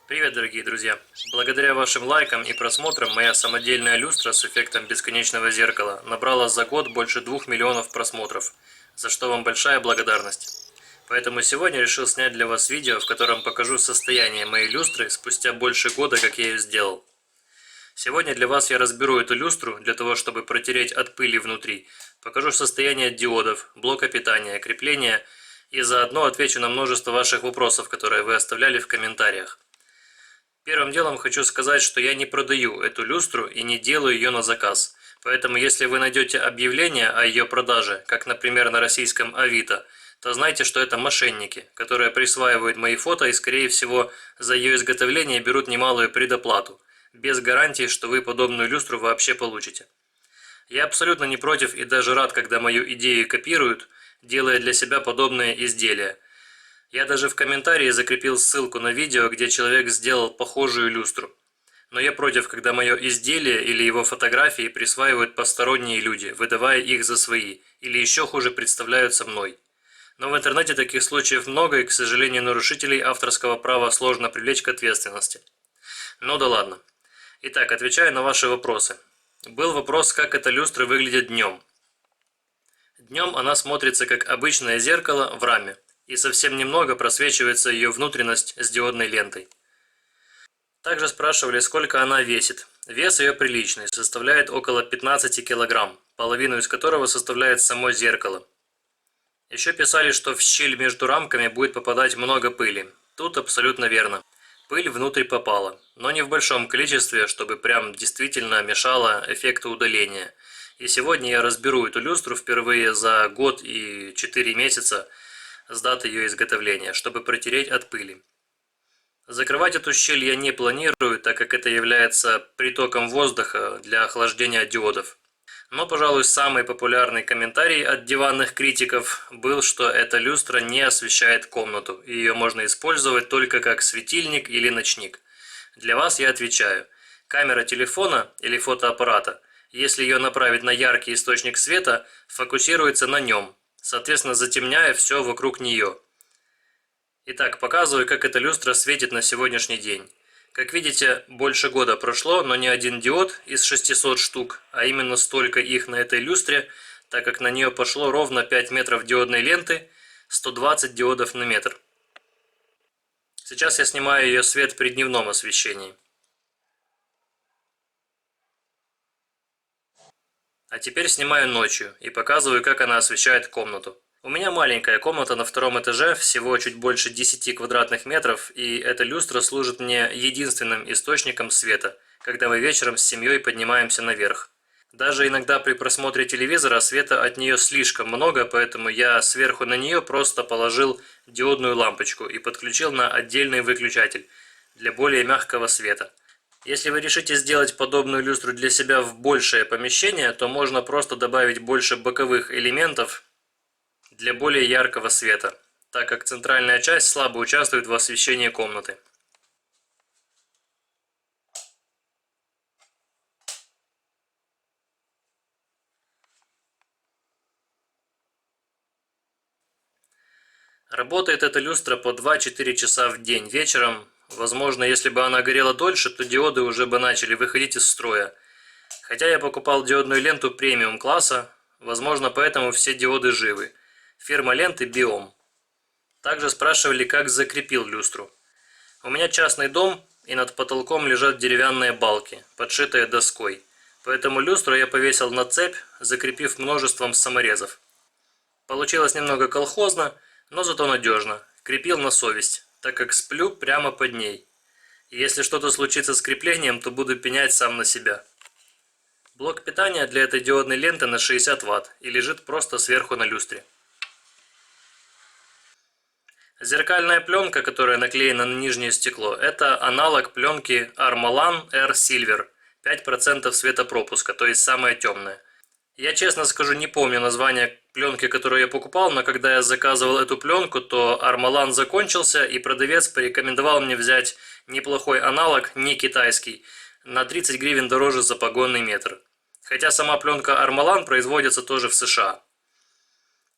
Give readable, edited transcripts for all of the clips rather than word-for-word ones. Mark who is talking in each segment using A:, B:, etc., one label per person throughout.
A: Привет, дорогие друзья! Благодаря вашим лайкам и просмотрам моя самодельная люстра с эффектом бесконечного зеркала набрала за год больше 2 миллионов просмотров, за что вам большая благодарность. Поэтому сегодня решил снять для вас видео, в котором покажу состояние моей люстры спустя больше года, как я ее сделал. Сегодня для вас я разберу эту люстру для того, чтобы протереть от пыли внутри, покажу состояние диодов, блока питания, крепления и заодно отвечу на множество ваших вопросов, которые вы оставляли в комментариях. Первым делом хочу сказать, что я не продаю эту люстру и не делаю ее на заказ. Поэтому если вы найдете объявление о ее продаже, как, например, на российском Авито, то знайте, что это мошенники, которые присваивают мои фото и, скорее всего, за ее изготовление берут немалую предоплату, без гарантии, что вы подобную люстру вообще получите. Я абсолютно не против и даже рад, когда мою идею копируют, делая для себя подобные изделия. Я даже в комментарии закрепил ссылку на видео, где человек сделал похожую люстру. Но я против, когда мое изделие или его фотографии присваивают посторонние люди, выдавая их за свои, или еще хуже представляются мной. Но в интернете таких случаев много, и, к сожалению, нарушителей авторского права сложно привлечь к ответственности. Ну да ладно. Итак, отвечаю на ваши вопросы. Был вопрос, как эта люстра выглядит днем. Днем она смотрится как обычное зеркало в раме, и совсем немного просвечивается ее внутренность с диодной лентой. Также спрашивали, сколько она весит. Вес ее приличный, составляет около 15 кг, половину из которого составляет само зеркало. Еще писали, что в щель между рамками будет попадать много пыли. Тут абсолютно верно. Пыль внутрь попала, но не в большом количестве, чтобы прям действительно мешало эффекту удаления. И сегодня я разберу эту люстру впервые за год и 4 месяца с даты ее изготовления, чтобы протереть от пыли. Закрывать эту щель я не планирую, так как это является притоком воздуха для охлаждения диодов. Но, пожалуй, самый популярный комментарий от диванных критиков был, что эта люстра не освещает комнату, и ее можно использовать только как светильник или ночник. Для вас я отвечаю. Камера телефона или фотоаппарата, если ее направить на яркий источник света, фокусируется на нем, соответственно затемняя все вокруг нее. Итак, показываю, как эта люстра светит на сегодняшний день. Как видите, больше года прошло, но ни один диод из 600 штук, а именно столько их на этой люстре, так как на нее пошло ровно 5 метров диодной ленты, 120 диодов на метр. Сейчас я снимаю ее свет при дневном освещении. А теперь снимаю ночью и показываю, как она освещает комнату. У меня маленькая комната на втором этаже, всего чуть больше 10 квадратных метров, и эта люстра служит мне единственным источником света, когда мы вечером с семьей поднимаемся наверх. Даже иногда при просмотре телевизора света от нее слишком много, поэтому я сверху на нее просто положил диодную лампочку и подключил на отдельный выключатель для более мягкого света. Если вы решите сделать подобную люстру для себя в большее помещение, то можно просто добавить больше боковых элементов для более яркого света, так как центральная часть слабо участвует в освещении комнаты. Работает эта люстра по 2-4 часа в день вечером. Возможно, если бы она горела дольше, то диоды уже бы начали выходить из строя. Хотя я покупал диодную ленту премиум класса, возможно, поэтому все диоды живы. Фирма ленты Биом. Также спрашивали, как закрепил люстру. У меня частный дом, и над потолком лежат деревянные балки, подшитые доской. Поэтому люстру я повесил на цепь, закрепив множеством саморезов. Получилось немного колхозно, но зато надежно. Крепил на совесть, так как сплю прямо под ней. И если что-то случится с креплением, то буду пенять сам на себя. Блок питания для этой диодной ленты на 60 Вт и лежит просто сверху на люстре. Зеркальная пленка, которая наклеена на нижнее стекло, это аналог пленки Armalan Air Silver, 5% светопропуска, то есть самая темная. Я честно скажу, не помню название пленки, которую я покупал, но когда я заказывал эту пленку, то Armalan закончился, и продавец порекомендовал мне взять неплохой аналог, не китайский, на 30 гривен дороже за погонный метр. Хотя сама пленка Armalan производится тоже в США.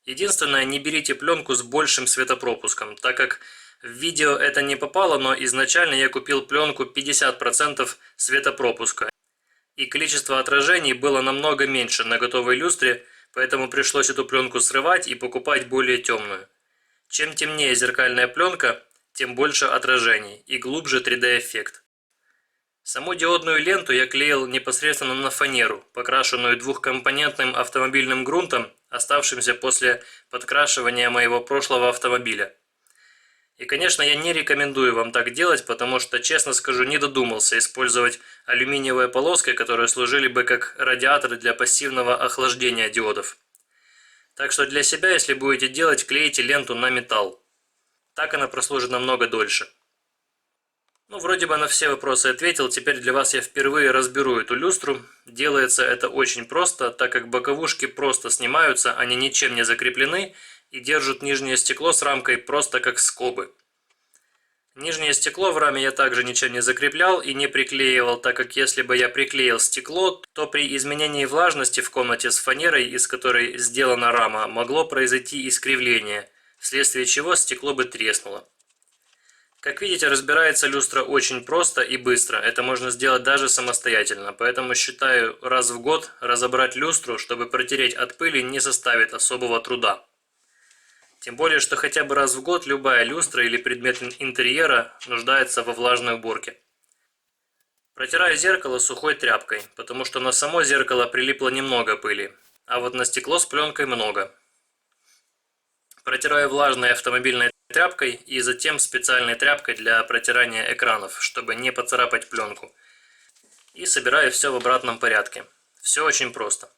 A: Единственное, не берите пленку с большим светопропуском, так как в видео это не попало, но изначально я купил пленку 50% светопропуска. И количество отражений было намного меньше на готовой люстре, поэтому пришлось эту пленку срывать и покупать более темную. Чем темнее зеркальная пленка, тем больше отражений и глубже 3D-эффект. Саму диодную ленту я клеил непосредственно на фанеру, покрашенную двухкомпонентным автомобильным грунтом, оставшимся после подкрашивания моего прошлого автомобиля. И, конечно, я не рекомендую вам так делать, потому что, честно скажу, не додумался использовать алюминиевые полоски, которые служили бы как радиаторы для пассивного охлаждения диодов. Так что для себя, если будете делать, клейте ленту на металл. Так она прослужит намного дольше. Ну, вроде бы на все вопросы ответил, теперь для вас я впервые разберу эту люстру. Делается это очень просто, так как боковушки просто снимаются, они ничем не закреплены и держат нижнее стекло с рамкой просто как скобы. Нижнее стекло в раме я также ничем не закреплял и не приклеивал, так как если бы я приклеил стекло, то при изменении влажности в комнате с фанерой, из которой сделана рама, могло произойти искривление, вследствие чего стекло бы треснуло. Как видите, разбирается люстра очень просто и быстро, это можно сделать даже самостоятельно, поэтому считаю, раз в год разобрать люстру, чтобы протереть от пыли, не составит особого труда. Тем более, что хотя бы раз в год любая люстра или предмет интерьера нуждается во влажной уборке. Протираю зеркало сухой тряпкой, потому что на само зеркало прилипло немного пыли, а вот на стекло с пленкой много. Протираю влажной автомобильной тряпкой и затем специальной тряпкой для протирания экранов, чтобы не поцарапать пленку. И собираю все в обратном порядке. Все очень просто.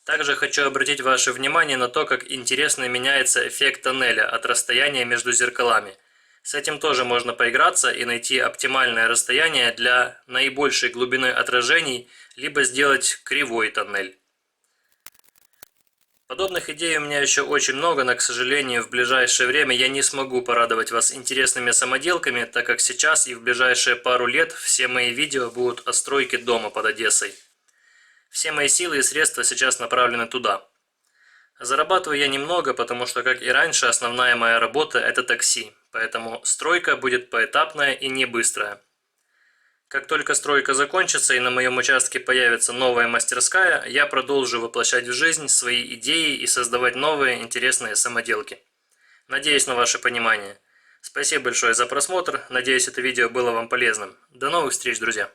A: Также хочу обратить ваше внимание на то, как интересно меняется эффект тоннеля от расстояния между зеркалами. С этим тоже можно поиграться и найти оптимальное расстояние для наибольшей глубины отражений, либо сделать кривой тоннель. Подобных идей у меня еще очень много, но, к сожалению, в ближайшее время я не смогу порадовать вас интересными самоделками, так как сейчас и в ближайшие пару лет все мои видео будут о стройке дома под Одессой. Все мои силы и средства сейчас направлены туда. Зарабатываю я немного, потому что, как и раньше, основная моя работа – это такси, поэтому стройка будет поэтапная и не быстрая. Как только стройка закончится и на моем участке появится новая мастерская, я продолжу воплощать в жизнь свои идеи и создавать новые интересные самоделки. Надеюсь на ваше понимание. Спасибо большое за просмотр, надеюсь это видео было вам полезным. До новых встреч, друзья!